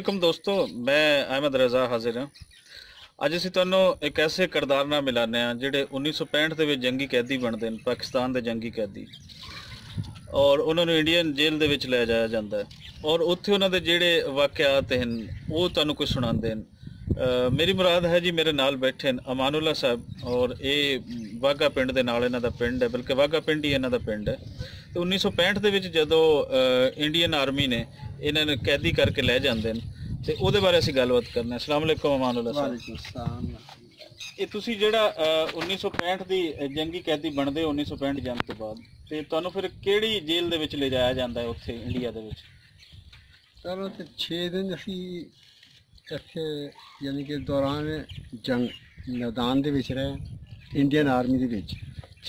वालेकुम दोस्तों, मैं अहमद रज़ा हाजिर हाँ। ਅੱਜ ਅਸੀਂ ਤੁਹਾਨੂੰ ਇੱਕ ਐਸੇ ਕਿਰਦਾਰ ਨਾਲ ਮਿਲਾਨੇ ਆ ਜਿਹੜੇ 1965 ਦੇ ਵਿੱਚ ਜੰਗੀ ਕੈਦੀ ਬਣਦੇ ਨੇ, ਪਾਕਿਸਤਾਨ ਦੇ ਜੰਗੀ ਕੈਦੀ, ਔਰ ਉਹਨਾਂ ਨੂੰ ਇੰਡੀਅਨ ਜੇਲ੍ਹ ਦੇ ਵਿੱਚ ਲੈ ਜਾਇਆ ਜਾਂਦਾ ਹੈ ਔਰ ਉੱਥੇ ਉਹਨਾਂ ਦੇ ਜਿਹੜੇ ਵਾਕਿਆਤ ਹਨ ਉਹ ਤੁਹਾਨੂੰ ਕੁਝ ਸੁਣਾਉਂਦੇ ਨੇ। ਮੇਰੀ ਮੁਰਾਦ ਹੈ ਜੀ, ਮੇਰੇ ਨਾਲ ਬੈਠੇ ਨੇ ਅਮਾਨੁੱਲਾ ਸਾਹਿਬ, ਔਰ ਇਹ ਵਾਘਾ ਪਿੰਡ ਦੇ ਨਾਲ ਇਹਨਾਂ ਦਾ ਪਿੰਡ ਹੈ, ਬਲਕਿ ਵਾਘਾ ਪਿੰਡ ਹੀ ਇਹਨਾਂ ਦਾ ਪਿੰਡ ਹੈ। ਤੇ 1965 ਦੇ ਵਿੱਚ ਜਦੋਂ ਇੰਡੀਅਨ ਆਰਮੀ ਨੇ ਇਹਨਾਂ ਨੂੰ ਕੈਦੀ ਕਰਕੇ ਲੈ ਜਾਂਦੇ ਨੇ ਤੇ ਉਹਦੇ ਬਾਰੇ ਅਸੀਂ ਗੱਲਬਾਤ ਕਰਨਾ। अस्सलाम वालेकुम अमानुल्लाह साहब। वालेकुम अस्सलाम। ਇਹ ਤੁਸੀਂ ਜਿਹੜਾ 1965 ਦੀ ਜੰਗੀ ਕੈਦੀ ਬਣਦੇ 1965 ਜੰਗ ਤੋਂ ਬਾਅਦ, ਤੇ ਤੁਹਾਨੂੰ ਫਿਰ ਕਿਹੜੀ ਜੇਲ੍ਹ ਦੇ ਵਿੱਚ ਲੈ ਜਾਇਆ ਜਾਂਦਾ ਹੈ ਉੱਥੇ ਇੰਡੀਆ ਦੇ ਵਿੱਚ? चलो तो 6 दिन असी इत्थे यानी कि दौरान जंग मैदान दे विच रहे इंडियन आर्मी दे विच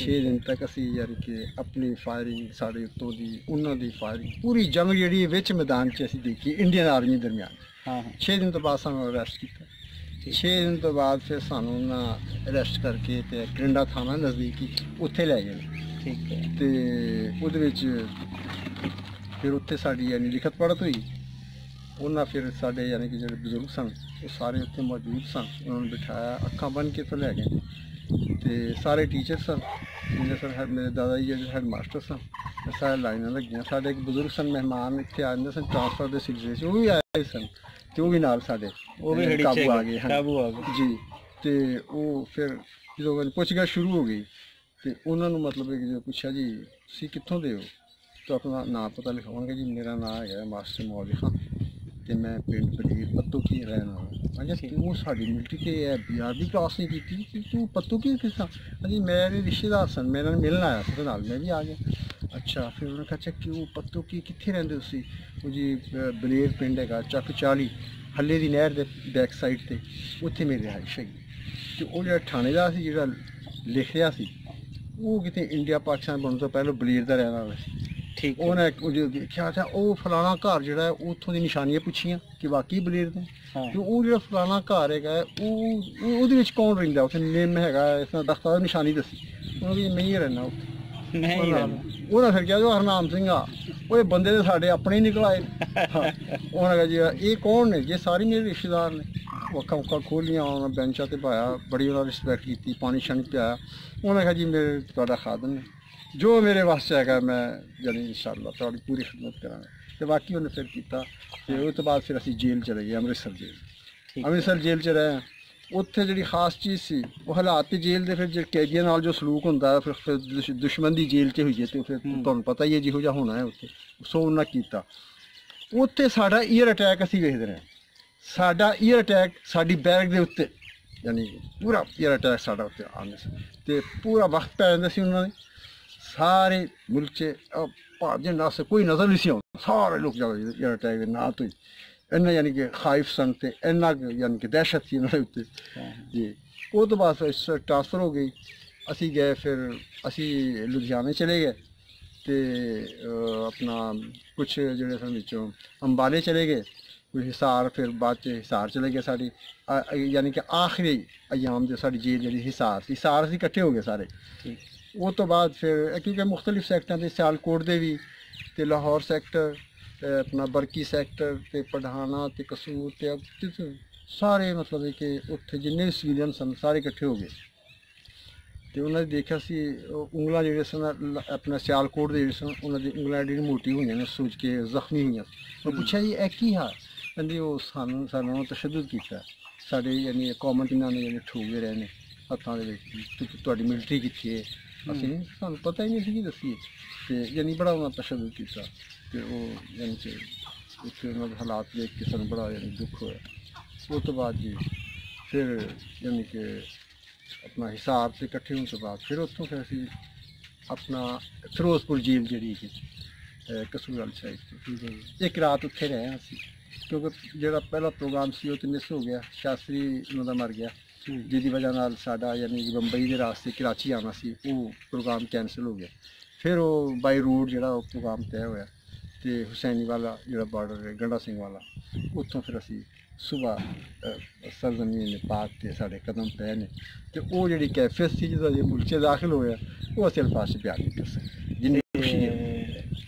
6 दिन तक असी यानी कि अपनी फायरिंग साढ़े उत्तों दी उन्हां दी फायरिंग पूरी जंग जिहड़ी विच मैदान च असी देखी इंडियन आर्मी दरमियान। हाँ 6 दिन तो बाद सानू अरेस्ट किया। 6 दिन तो बाद फिर सानू ना अरेस्ट करके ते करिंडा थाना नज़दीकी उत्थे लै गए। ठीक है। ते उहदे विच फिर उत्थे साडी यानी लिखत पढ़त हुई। उन्हें फिर साढ़े यानी कि जो बजुर्ग सन वो सारे उत्थे मौजूद सन, उन्होंने बिठाया, अखा बन के तो लै गए। तो सारे टीचर सन जिन्हें सर मेरे दादा जी जो हैड मास्टर सन, सारे लाइना लगियां। साढ़े एक बजुर्ग सन मेहमान इतने आते सन ट्रांसफर के सिलसिले से, वो भी आए सन तो वो भी नाल साढ़े काबू आ गए। काबू आ गए जी। तो वो फिर जो पुछगिछ शुरू हो गई तो उन्होंने मतलब कि जो पूछा जी तुसीं कित्थों दे हो, तो अपना नाम पता लिखाओगे जी। मेरा नाम है मास्टर मौली खान तो मैं पिंड बलीर पत्तू की रहना वाला। अच्छा तू साड़ी मिलटी के बिहार की क्लास नहीं की, तू पत्तू की किस तरह? जी मेरे रिश्तेदार सन, मेरे मिलना आया था, नाल मैं भी आ गया। अच्छा फिर उन्होंने कहा अच्छा क्यों पत्तू की कितने रहते तुसी? वो जी बलेर पिंड है चक 40 हल्ले की नहर के बैक साइड से उत्थे मेरी रिहाइश है। तो वो जो थानेदार से जो लिख रहा सी वो कितने इंडिया पाकिस्तान बनने तो पहले बलेर का रहने वाला सी। ठीक है। उन्हें जो देखा था वो फलाना घर जो है उतों दी निशानियां पूछियां कि वाकई बलेर ने। हाँ। तो वो जो फलाना घर है वो कौन रहिंदा उत्थे निम है इस दस्ता निशानी दसी, उन्होंने मैं ही रहना उत्थे। उन्हें फिर क्या जो हरनाम सिंह आ वो बंदे तो साढ़े अपने ही निकल आए। उन्हें कहा जी ये कौन ने? ये सारे मेरे रिश्तेदार ने। अक्खा उक्खा खोलियां, उन्हें बेंचा ते पाया, बड़ी उन्हें रिस्पैक्ट की, पानी शानी पियाया। उन्हें कहा जी मेरे तुहाडा खादम है, जो मेरे वास्ते है मैं जानी इंशाअल्लाह थोड़ी पूरी खिदमत करांगा। तो बाकी उन्हें फिर किया। तो उस तो बाद फिर असी जेल चले गए, अमृतसर जेल। अमृतसर जेल च रहे उत्थे जी खास चीज़ सी वो हालात जेल के, फिर जो कैदियों नाल जो सलूक होंदा है फिर दुश्मन की जेल च हुई तो फिर तुहानूं पता ही है जिहो जिहा होना है उत्थे। सो उन्हें किया उत्थे साडा ईयर अटैक असी वेखदे रहे। साडा ईयर अटैक साडी बैरक दे उत्ते यानी पूरा ईयर अटैक साडा उत्ते आने से ते पूरा वक्त पै जांदा सी। उन्होंने सारे मुल्क च भाजन अस कोई नज़र नहीं सी आउंदा, सारे लोग ईयर अटैक दे नां तो ही इन्ना यानी कि खाइफ सन ते इन्ना यानी कि दहशत थी उन्होंने उत्ते जी। वो तो बाद ट्रांसफर हो गई, असी गए फिर असी लुधियाने चले गए तो अपना कुछ जोड़े सन विचों अंबाले चले गए, कुछ हिसार, फिर बाद हिसार चले गए। साड़ी यानी कि आखिरी अयाम जो साड़ी जेल जी हिसार असी इकट्ठे हो गए सारे। वो तो बाद फिर क्योंकि मुख्तलिफ सैक्टर के सियालकोट के भी तो लाहौर सैक्टर अपना बरकी सैक्टर तो पठाना तो कसूर तो सारे मतलब कि उत्थे जिन्ने भी सिविलियन सन सारे इकट्ठे हो गए। तो उन्होंने देखा सी उंगलां जो सन अपना सियालकोट के सन उन्होंने उंगलां जी मोटी हुई ने सूज के जख्मी हुई। मैं पूछा जी एक ही हाल कहते वो सानू तशद्दुद किया साढ़े यानी कॉमन इन्होंने यानी ठोगे रहे ने हत्थों के तुहाडी मिलटरी कितनी है असीं सानू पता ही नहीं सी दसीए। तो यानी बड़ा उन्होंने तशद्दुद किया तो वो यानी कि उत्थे उन्होंने हालात देख के सानू बड़ा यानी दुख होया। वो तो बाद जी फिर यानी कि अपना हिसाब से इकट्ठे होने तो बाद फिर उत्थों फिर असीं अपना फिरोजपुर जेल जी कसूर वाली साइड से एक रात उत्थे रहे असीं, क्योंकि जो पहला प्रोग्राम से वो तो मिस हो गया, शास्त्री उन्होंने मर गया जिसकी वजह नाल साडा यानी बंबई के रास्ते कराची आना सी वो प्रोग्राम कैंसल हो गया। फिर वो बाई रोड जो प्रोग्राम तय होया तो हुसैनी वाला जो बॉर्डर है गंडा सिंह वाला उत्थों फिर असी सुबह सरजमीन पाक के साढ़े कदम पे ने तो वो जी कैफियत थी जो मुल्क दाखिल होया वो अस अल्फाज से बयान नहीं कर सकते जिन्नी खुशी है।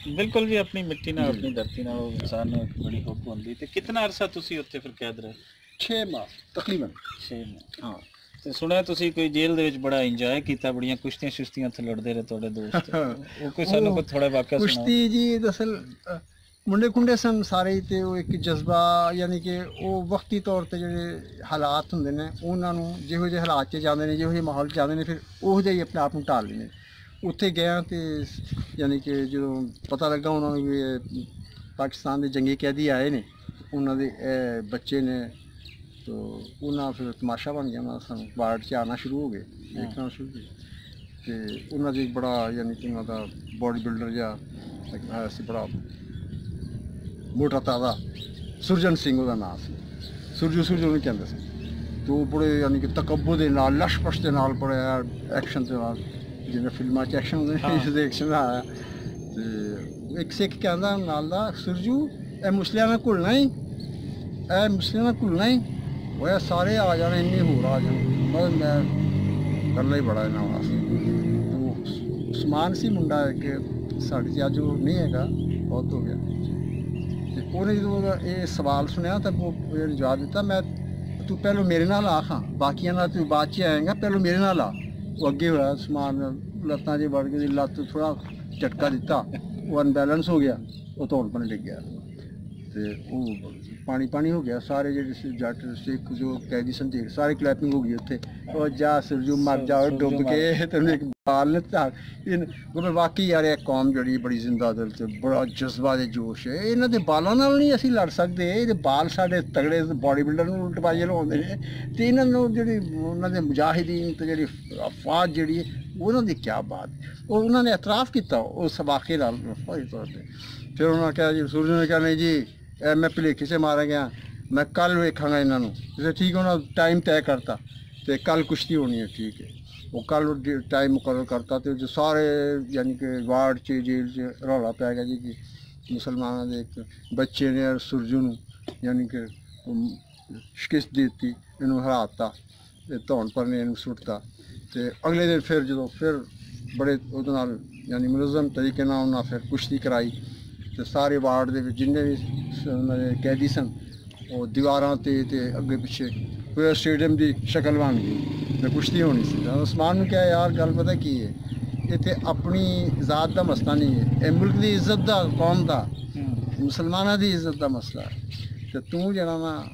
ਬਿਲਕੁਲ ਜੀ, ਆਪਣੀ ਮਿੱਟੀ ਨਾਲ ਆਪਣੀ ਧਰਤੀ ਨਾਲ ਉਹ ਇਨਸਾਨ ਨੂੰ ਇੱਕ ਬੜੀ ਹੁੱਬ ਹੁੰਦੀ। ਤੇ ਕਿੰਨਾ ਅਰਸਾ ਤੁਸੀਂ ਉੱਥੇ ਫਿਰ ਕੈਦ ਰਹੇ? 6 ਮਾਹ ਤਕਰੀਬਨ। 6 ਮਾਹ। ਹਾਂ, ਤੇ ਸੁਣਿਆ ਤੁਸੀਂ ਕੋਈ ਜੇਲ੍ਹ ਦੇ ਵਿੱਚ ਬੜਾ ਇੰਜੋਏ ਕੀਤਾ, ਬੜੀਆਂ ਕੁਸ਼ਤੀਆਂ ਸ਼ੁਸ਼ਤੀਆਂ ਉੱਥੇ ਲੜਦੇ ਰਹੇ ਤੁਹਾਡੇ ਦੋਸਤ। ਉਹ ਕੋਈ ਸਾਨੂੰ ਕੋਈ ਥੋੜਾ ਵਾਕਿਆ ਸੁਣਾਓ। ਕੁਸ਼ਤੀ ਜੀ ਦਰਅਸਲ ਮੁੰਡੇ ਖੁੰਡੇ ਸਨ ਸਾਰੇ ਹੀ, ਤੇ ਉਹ ਇੱਕ ਜਜ਼ਬਾ, ਯਾਨੀ ਕਿ ਉਹ ਵਕਤੀ ਤੌਰ ਤੇ ਜਿਹੜੇ ਹਾਲਾਤ ਹੁੰਦੇ ਨੇ ਉਹਨਾਂ ਨੂੰ, ਜਿਹੋ ਜਿਹੇ ਹਾਲਾਤ 'ਚ ਜਾਂਦੇ ਨੇ, ਜਿਹੋ ਜਿਹੇ ਮਾਹੌਲ 'ਚ ਜਾਂਦੇ ਨੇ, ਫਿਰ ਉਹੋ ਜਿਹਾ ਹੀ ਆਪਣੇ ਆਪ ਨੂੰ ਢਾਲ ਲੈਂਦੇ। ਉੱਥੇ ਗਿਆ ਤੇ ਯਾਨੀ ਕਿ ਜਦੋਂ ਪਤਾ ਲੱਗਾ ਉਹਨਾਂ ਨੂੰ ਵੀ ਇਹ ਪਾਕਿਸਤਾਨ ਦੇ ਜੰਗੀ ਕੈਦੀ ਆਏ ਨੇ, ਉਹਨਾਂ ਦੇ ਬੱਚੇ ਨੇ, ਤੋ ਉਹਨਾਂ ਫਿਰ ਤਮਾਸ਼ਾ ਬਣ ਗਿਆ ਨਾ, ਸਾਨੂੰ ਵਾਰਡ 'ਚ ਆਉਣਾ ਸ਼ੁਰੂ ਹੋ ਗਏ, ਦੇਖਣਾ ਸ਼ੁਰੂ ਹੋ ਗਏ। ਤੇ ਉਹਨਾਂ ਦੇ ਬੜਾ ਯਾਨੀ ਕਿ ਉਹਨਾਂ ਦਾ ਬੋਡੀ ਬਿਲਡਰ ਜਿਹਾ ਆਇਆ ਸੀ, ਬੜਾ ਮੋਟਾ ਤਾਜ਼ਾ, ਸੁਰਜਨ ਸਿੰਘ ਉਹਦਾ ਨਾਮ ਸੀ, ਸੁਰਜੂ ਉਹਨੂੰ ਕਹਿੰਦੇ ਸੀ। ਤੇ ਉਹ ਬੜੇ ਯਾਨੀ ਕਿ ਤਕੱਬਰ ਦੇ ਨਾਲ, ਲਸ਼ਪਸ਼ ਦੇ ਨਾਲ, ਬੜੇ ਐਕਸ਼ਨ ਦੇ ਨਾਲ, ਜਿਵੇਂ ਫਿਲਮਾਂ 'ਚ ਐਕਸ਼ਨ ਹੁੰਦੇ ਨੇ, ਇਸ ਐਕਸ਼ਨ ਆਇਆ। ਤੇ ਇੱਕ ਸਿੱਖ ਕਹਿੰਦਾ ਨਾਲ ਦਾ, ਸੁਰਜੂ ਇਹ ਮੁਸਲਿਆਂ ਨਾਲ ਘੁਲਣਾ ਹੀ, ਇਹ ਮੁਸਲਿਆਂ ਨਾਲ ਘੁਲਣਾ ਹੀ, ਉਹ ਸਾਰੇ ਆ ਜਾਣੇ, ਇੰਨੇ ਹੋਰ ਆ ਜਾਣੇ, ਬਸ ਮੈਂ ਇਕੱਲਾ ਹੀ ਬੜਾ ਇਹਨਾਂ ਵਾਸਤੇ। ਉਹ ਉਸਮਾਨ ਸੀ ਮੁੰਡਾ ਇੱਕ ਸਾਡੇ 'ਚ, ਅੱਜ ਉਹ ਨਹੀਂ ਹੈਗਾ, ਬਹੁਤ ਹੋ ਗਿਆ। ਤੇ ਉਹਨੇ ਜਦੋਂ ਇਹ ਸਵਾਲ ਸੁਣਿਆ ਤਾਂ ਉਹਨੇ ਜਵਾਬ ਦਿੱਤਾ, ਮੈਂ ਤੂੰ ਪਹਿਲੋਂ ਮੇਰੇ ਨਾਲ ਆ ਖਾਂ, ਬਾਕੀਆਂ ਨਾਲ ਤੂੰ ਬਾਅਦ 'ਚ ਆਏਗਾ, ਪਹਿਲੋਂ ਮੇਰੇ ਨਾਲ ਆ। ਉਹ ਅੱਗੇ ਹੋਇਆ, ਸਮਾਨ ਲੱਤਾਂ 'ਚ ਵੜ ਕੇ, ਲੱਤ ਥੋੜ੍ਹਾ ਝਟਕਾ ਦਿੱਤਾ, ਉਹ ਅਨਬੈਲੈਂਸ ਹੋ ਗਿਆ, ਉਹ ਧੌਣ ਪਣ ਡਿੱਗ ਗਿਆ, ਤੇ ਉਹ ਪਾਣੀ ਹੋ ਗਿਆ। ਸਾਰੇ ਜਿਹੜੇ ਜੱਟ ਸਿੱਖ ਜੋ ਕੈਦੀ ਸਨ, ਸਾਰੇ ਕਲੈਪਿੰਗ ਹੋ ਗਈ ਉੱਥੇ। ਉਹ ਜਾ ਸੁਰਜੂ ਮਰ ਜਾ ਡੁੱਬ ਕੇ, ਤੈਨੂੰ ਇੱਕ ਬਾਲ ਨੇ ਧਾਰ। ਵਾਕਈ ਯਾਰ ਇਹ ਕੌਮ ਜਿਹੜੀ ਬੜੀ ਜ਼ਿੰਦਾ ਦਿਲ ਤੇ ਬੜਾ ਜਜ਼ਬਾ ਦੇ ਜੋਸ਼ ਹੈ। ਇਹਨਾਂ ਦੇ ਬਾਲਾਂ ਨਾਲ ਨਹੀਂ ਅਸੀਂ ਲੜ ਸਕਦੇ, ਇਹਦੇ ਬਾਲ ਸਾਡੇ ਤਗੜੇ ਬਾਡੀ ਬਿਲਡਰ ਨੂੰ ਉਲਟ ਬਾਜ਼ੀ ਲਾਉਂਦੇ ਨੇ, ਤੇ ਇਹਨਾਂ ਨੂੰ ਜਿਹੜੀ ਉਹਨਾਂ ਦੇ ਮੁਜਾਹਿਦੀਨ ਤੇ ਜਿਹੜੀ ਅਫਵਾਜ ਜਿਹੜੀ ਹੈ ਉਹਨਾਂ ਦੀ ਕਿਆ ਬਾਤ। ਉਹ ਉਹਨਾਂ ਨੇ ਇਤਰਾਫ ਕੀਤਾ ਉਸ ਵਾਕੇ ਨਾਲ ਫੌਰੀ ਤੌਰ 'ਤੇ। ਫਿਰ ਉਹਨਾਂ ਨੇ ਕਿਹਾ ਜੀ, ਸੂਰਜ ਨੇ ਕਿਹਾ ਨਹੀਂ ਜੀ ਮੈਂ ਭੁਲੇਖੇ 'ਚ ਮਾਰਿਆ ਗਿਆ, ਮੈਂ ਕੱਲ੍ਹ ਵੇਖਾਂਗਾ ਇਹਨਾਂ ਨੂੰ। ਜੇ ਠੀਕ ਉਹਨਾਂ ਟਾਈਮ ਤੈਅ ਕਰਤਾ ਤੇ ਕੱਲ੍ਹ ਕੁਸ਼ਤੀ ਹੋਣੀ ਹੈ, ਠੀਕ ਹੈ। ਉਹ ਕੱਲ੍ਹ ਟਾਈਮ ਮੁਕਰਰ ਕਰਤਾ, ਤੇ ਜੋ ਸਾਰੇ ਯਾਨੀ ਕਿ ਵਾਰਡ 'ਚ ਜੇਲ੍ਹ 'ਚ ਰੌਲਾ ਪੈ ਗਿਆ ਜੀ ਕਿ ਮੁਸਲਮਾਨਾਂ ਦੇ ਇੱਕ ਬੱਚੇ ਨੇ ਸੁਰਜੂ ਨੂੰ ਯਾਨੀ ਕਿ ਸ਼ਿਕਸਤ ਦੇ ਦਿੱਤੀ, ਇਹਨੂੰ ਹਰਾਤਾ, ਤੇ ਧੌਣ ਪਰ ਨੇ ਇਹਨੂੰ ਸੁੱਟਤਾ। ਤੇ ਅਗਲੇ ਦਿਨ ਫਿਰ ਜਦੋਂ ਫਿਰ ਬੜੇ ਉਹਦੇ ਨਾਲ ਯਾਨੀ ਮੁਨਜ਼ਮ ਤਰੀਕੇ ਨਾਲ ਉਹਨਾਂ ਫਿਰ ਕੁਸ਼ਤੀ ਕਰਾਈ, ਤੇ ਸਾਰੇ ਵਾਰਡ ਦੇ ਵਿੱਚ ਜਿੰਨੇ ਵੀ ਉਹਨਾਂ ਦੇ ਕੈਦੀ ਸਨ ਉਹ ਦੀਵਾਰਾਂ 'ਤੇ ਅੱਗੇ ਪਿੱਛੇ ਪੂਰੇ ਸਟੇਡੀਅਮ ਦੀ ਸ਼ਕਲ ਬਣ ਗਈ, ਤੇ ਕੁਸ਼ਤੀ ਹੋਣੀ ਸੀ। ਉਸਮਾਨ ਨੂੰ ਕਿਹਾ ਯਾਰ ਗੱਲ ਪਤਾ ਕੀ ਹੈ, ਇੱਥੇ ਆਪਣੀ ਜ਼ਾਤ ਦਾ ਮਸਲਾ ਨਹੀਂ ਹੈ, ਇਹ ਮੁਲਕ ਦੀ ਇੱਜ਼ਤ ਦਾ, ਕੌਮ ਦਾ, ਮੁਸਲਮਾਨਾਂ ਦੀ ਇੱਜ਼ਤ ਦਾ ਮਸਲਾ ਹੈ। ਤੇ ਤੂੰ ਜਿਹੜਾ ਨਾ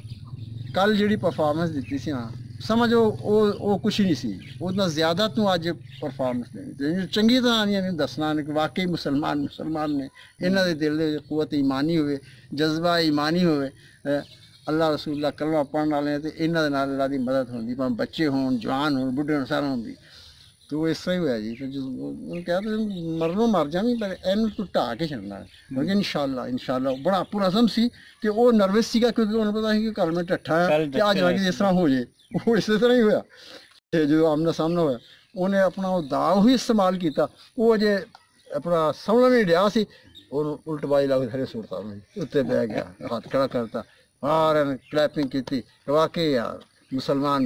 ਕੱਲ੍ਹ ਜਿਹੜੀ ਪਰਫਾਰਮੈਂਸ ਦਿੱਤੀ ਸੀ ਨਾ, ਸਮਝ ਉਹ ਕੁਛ ਨਹੀਂ ਸੀ, ਉਹਦਾ ਜ਼ਿਆਦਾ ਤੂੰ ਅੱਜ ਪਰਫਾਰਮੈਂਸ ਦੇਣੀ। ਚੰਗੀ ਤਰ੍ਹਾਂ ਨਹੀਂ ਦੱਸਣਾ ਕਿ ਵਾਕਈ ਮੁਸਲਮਾਨ ਨੇ, ਇਹਨਾਂ ਦੇ ਦਿਲ ਦੇ ਵਿੱਚ ਕੂਵਤ ਈਮਾਨੀ ਹੋਵੇ, ਜਜ਼ਬਾ ਈਮਾਨੀ ਹੋਵੇ, ਅੱਲਾਹ ਰਸੂਲ ਕਲਮਾ ਪੜ੍ਹਨ ਵਾਲੇ, ਤੇ ਇਹਨਾਂ ਦੇ ਨਾਲ ਅੱਲਾਹ ਦੀ ਮਦਦ ਹੁੰਦੀ, ਭਾਵੇਂ ਬੱਚੇ ਹੋਣ, ਜਵਾਨ ਹੋਣ, ਬੁੱਢੇ ਹੋਣ, ਸਾਰਿਆਂ ਹੁੰਦੀ। ਤੇ ਉਹ ਇਸ ਤਰ੍ਹਾਂ ਹੀ ਹੋਇਆ ਜੀ। ਫਿਰ ਜਦੋਂ ਉਹਨੂੰ ਕਿਹਾ ਤੂੰ ਮਰਨੋਂ ਮਰ ਜਾਵੀਂ, ਪਰ ਇਹਨੂੰ ਤੂੰ ਢਾਹ ਕੇ ਛੱਡਣਾ ਹੈ। ਕਿਉਂਕਿ ਇਨਸ਼ਾਅੱਲਾ ਬੜਾ ਪੁਰਅਜ਼ਮ ਸੀ, ਤੇ ਉਹ ਨਰਵਸ ਸੀਗਾ ਕਿਉਂਕਿ ਉਹਨੂੰ ਪਤਾ ਸੀ ਕਿ ਘਰ ਮੈਂ ਢੱਠਾ ਹੈ ਤੇ ਆ ਜਾ ਕੇ ਇਸ ਤਰ੍ਹਾਂ ਹੋ ਜੇ। ਉਹ ਇਸੇ ਤਰ੍ਹਾਂ ਹੀ ਹੋਇਆ। ਤੇ ਜਦੋਂ ਆਮਨਾ ਸਾਹਮਣਾ ਹੋਇਆ, ਉਹਨੇ ਆਪਣਾ ਉਹ ਦਾਅ ਉਹੀ ਇਸਤੇਮਾਲ ਕੀਤਾ। ਉਹ ਅਜੇ ਆਪਣਾ ਸਾਹਮਣੇ ਨਹੀਂ ਡਿਆ ਸੀ, ਉਹਨੂੰ ਉਲਟ ਬਾਈ ਲਾ ਕੇ ਥੱਲੇ ਸੁੱਟਤਾ, ਉਹਨੇ ਉੱਤੇ ਬਹਿ ਗਿਆ, ਹੱਥ ਖੜਾ ਕਰਤਾ, ਸਾਰਿਆਂ ਨੇ ਕਲੈਪਿੰਗ ਕੀਤੀ। ਵਾਕਈ ਯਾਰ ਮੁਸਲਮਾਨ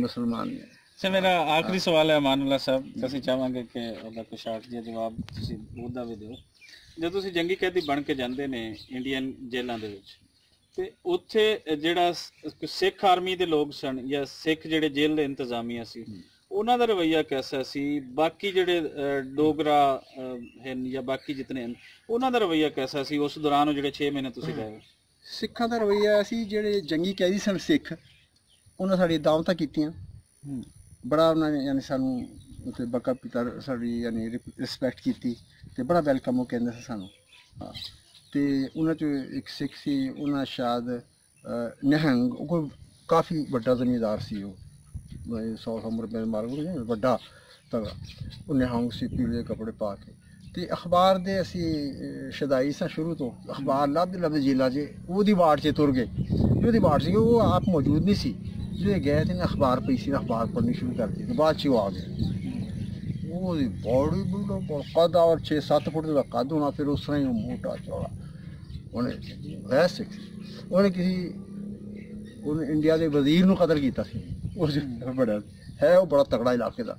ਨੇ। ਸਰ ਮੇਰਾ ਆਖਰੀ ਸਵਾਲ ਹੈ ਅਮਾਨੁੱਲਾ ਸਾਹਿਬ, ਅਸੀਂ ਚਾਹਾਂਗੇ ਕਿ ਉਹਦਾ ਕੋਈ ਸ਼ਾਰਟ ਜਿਹਾ ਜਵਾਬ ਤੁਸੀਂ ਉਹਦਾ ਵੀ ਦਿਓ। ਜਦੋਂ ਤੁਸੀਂ ਜੰਗੀ ਕੈਦੀ ਬਣ ਕੇ ਜਾਂਦੇ ਨੇ ਇੰਡੀਅਨ ਜੇਲ੍ਹਾਂ ਦੇ ਵਿੱਚ, ਤੇ ਉੱਥੇ ਜਿਹੜਾ ਸਿੱਖ ਆਰਮੀ ਦੇ ਲੋਕ ਸਨ ਜਾਂ ਸਿੱਖ ਜਿਹੜੇ ਜੇਲ੍ਹ ਦੇ ਇੰਤਜ਼ਾਮੀਆ ਸੀ, ਉਹਨਾਂ ਦਾ ਰਵੱਈਆ ਕੈਸਾ ਸੀ? ਬਾਕੀ ਜਿਹੜੇ ਡੋਗਰਾ ਹਨ ਜਾਂ ਬਾਕੀ ਜਿਤਨੇ ਹਨ, ਉਹਨਾਂ ਦਾ ਰਵੱਈਆ ਕੈਸਾ ਸੀ ਉਸ ਦੌਰਾਨ, ਉਹ ਜਿਹੜੇ 6 ਮਹੀਨੇ ਤੁਸੀਂ ਗਏ? ਸਿੱਖਾਂ ਦਾ ਰਵੱਈਆ ਸੀ, ਜਿਹੜੇ ਜੰਗੀ ਕੈਦੀ ਸਨ ਸਿੱਖ, ਉਹਨਾਂ ਸਾਡੀ ਦਾਵਤਾਂ ਕੀਤੀਆਂ, ਬੜਾ ਉਹਨਾਂ ਨੇ ਯਾਨੀ ਸਾਨੂੰ ਉੱਥੇ ਬੱਕਾ ਪਿਤਾ ਸਾਡੀ ਯਾਨੀ ਰਿਸਪੈਕਟ ਕੀਤੀ, ਤੇ ਬੜਾ ਵੈਲਕਮ ਉਹ ਕਹਿੰਦੇ ਸੀ ਸਾਨੂੰ। ਹਾਂ, ਤੇ ਉਹਨਾਂ 'ਚ ਇੱਕ ਸਿੱਖ ਸੀ, ਉਹਨਾਂ ਸ਼ਾਇਦ ਨਿਹੰਗ, ਉਹ ਕੋਈ ਕਾਫੀ ਵੱਡਾ ਜ਼ਮੀਂਦਾਰ ਸੀ, ਉਹ 100 ਰੁਪਏ ਮਾਰ ਵੱਡਾ ਤਗੜਾ, ਉਹ ਨਿਹੰਗ ਸੀ, ਪੀਲੇ ਕੱਪੜੇ ਪਾ ਕੇ। ਤੇ ਅਖਬਾਰ ਦੇ ਅਸੀਂ ਸ਼ਦਾਈ ਸਾਂ ਸ਼ੁਰੂ ਤੋਂ, ਅਖਬਾਰ ਲੱਭਦੇ ਜੇਲਾਂ 'ਚ ਉਹਦੀ ਵਾਰਡ 'ਚ ਤੁਰ ਗਏ। ਉਹਦੀ ਵਾਰਡ ਸੀ, ਉਹ ਆਪ ਮੌਜੂਦ ਨਹੀਂ ਸੀ, ਜਿਹੜੇ ਗਏ ਤੇ ਅਖਬਾਰ ਪਈ ਸੀ, ਅਖਬਾਰ ਪੜ੍ਹਨੀ ਸ਼ੁਰੂ ਕਰ ਦਿੱਤੀ, ਤੇ ਬਾਅਦ 'ਚ ਉਹ ਆ ਗਏ। ਉਹਦੀ ਬੋਡੀ ਬਿਲਕੁਲ ਕੱਦ, ਔਰ 6-7 ਫੁੱਟ ਦਾ ਕੱਦ ਹੋਣਾ, ਫਿਰ ਉਸ ਤਰ੍ਹਾਂ ਹੀ ਉਹ ਮੋਟਾ ਚੌੜਾ। ਉਹਨੇ ਵੈਸੇ ਉਹਨੇ ਇੰਡੀਆ ਦੇ ਵਜ਼ੀਰ ਨੂੰ ਕਤਲ ਕੀਤਾ ਸੀ, ਉਸ ਬੜਾ ਹੈ, ਉਹ ਬੜਾ ਤਗੜਾ ਇਲਾਕੇ ਦਾ।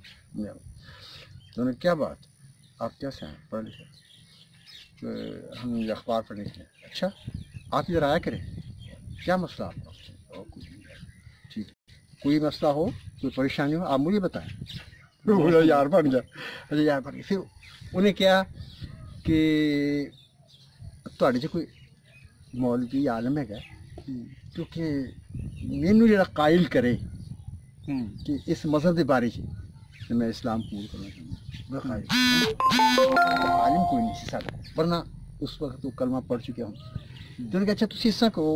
ਉਹਨੇ ਕਿਆ ਬਾਤ, ਆਪ ਕਿਆ ਪੜ੍ਹ ਲਿਖੇ? हम अखबार पढ़ने के लिए। अच्छा आप इधर आया करें, क्या मसला आपका? ठीक, कोई मसला हो, कोई परेशानी हो, आप मुझे बताएं। तो बोला यार बन गया। अच्छा यार बन गया। फिर उन्हें क्या कि ਤੁਹਾਡੇ 'ਚ कोई मौलवी आलम है, क्योंकि मैनू जो कायल करे कि इस मजहब के बारे में मैं इस्लाम कबूल करना चाहूँगा, आलिम कोई नहीं सी साडा, वरना उस वक्त तो कलमा पढ़ चुके हम। तो उन्होंने कहा अच्छा तुम इसा करो,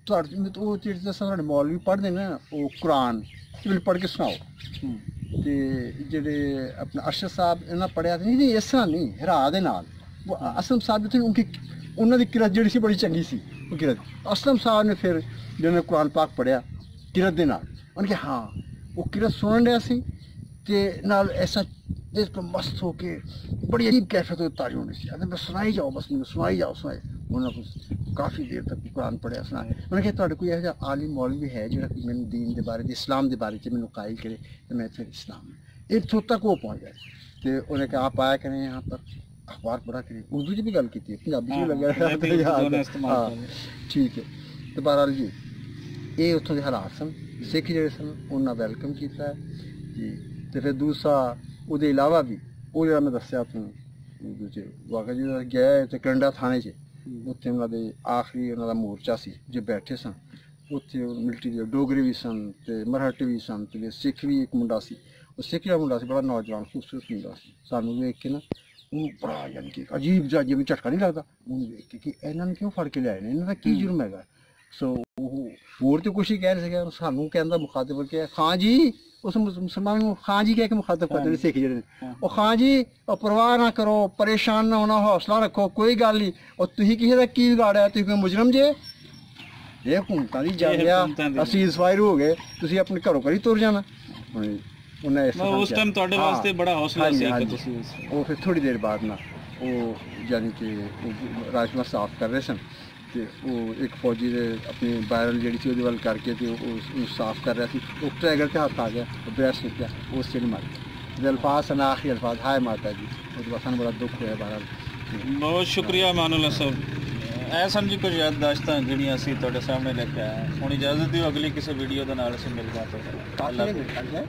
तो मौलवी पढ़ते ना वो कुरान पढ़ के सुनाओ। तो जेडे अपना अरशद साहब इन्हें पढ़िया नहीं इस तरह नहीं हरा दे नाल, वो असलम साहब थे उनकी उन्होंने किरत जी सी बड़ी चंगी सी वो किरत। असलम साहब ने फिर जिन्होंने कुरान पाक पढ़िया किरत दे नाल, उन्हें कहा हाँ वो किरत सुन रहा सी ते नाल ऐसा इस पर मस्त हो के बड़ी अजीब कैफियत हो तारी होनी सी। मैं सुनाई जाओ, बस मैंने सुनाई जाओ सुनाई। उन्होंने काफ़ी देर तक कुरान पढ़िया सुनाया। उन्होंने कहा तुहाडे कोई ऐसा आलिम मौलवी है जो मैंने दीन के बारे इस्लाम के बारे मैंने कायल करे, तो मैं फिर इस्लाम इतों तक वो पहुँच गए। तो उन्हें कहा आप आया करें यहाँ पर, अखबार पढ़ा करें, उर्दू भी गल की पंजाबी भी लगे। हाँ ठीक है। तो बहरहाल जी ये उत्थों के हालात सन, सिख जोड़े सन उन्हें वैलकम किया जी। तो फिर दूसरा उसके इलावा भी वो जो मैं दसिया दूजे वाकई जो गया तो कलंडा थाने च उत्थे उन्होंने आखिरी उन्होंने मोर्चा सी जो बैठे सन, उत्थे मिलिट्री के डोगरे भी सन तो मराठे भी सन तो सिख भी एक मुंडा सी, वो सिख जो मुंडा सी बड़ा नौजवान खूबसूरत मुंडा सी। सानू वेख के ना बड़ा यानी कि अजीब जा जिवें झटका नहीं लगता उन्हें वेख के कि इन्होंने क्यों फड़ के लिया, इन्हों का की जुर्म है। सो होर तो कुछ ही कह नहीं सके, सानू कहता मुखातिब के खां जी, उस मुसलमान को खां जी कह के मुखातब करते हैं सिख जेडे और खां जी और परवाह ना करो, परेशान ना होना, हौसला रखो, कोई गल नहीं, और तुसीं किसी का की बिगाड़िया, तुसीं कोई मुजरम जे, ये हुकूमतां दी जानिया असीं इंस्पायर हो गए, तुसीं अपने घरों घरी तुर जाना। उन्हें उस टाइम तुहाडे वास्ते बड़ा हौसला सी कि तुसीं वो फिर थोड़ी देर बाद ना वो यानी कि राजमा साफ कर रहे सन तो वो एक फौजी ने अपनी बैरल जी थी वो करके तो साफ कर रहा थी, वो ट्रैगर के हाथ आ गया, ब्रैस निकला, वो उससे नहीं मार गया। अल्फाज सन आखिरी अल्फाज हाय माता जी, उसके बाद बड़ा दुख हुआ। बहरहाल बहुत शुक्रिया मानुल्लाह साहब। ऐ सन जी कुछ याददाश्त जी असीं तुहाडे सामने लेके आए। हुण इजाजत दिओ, अगली किसी वीडियो के नाल असीं मिल जाते हैं।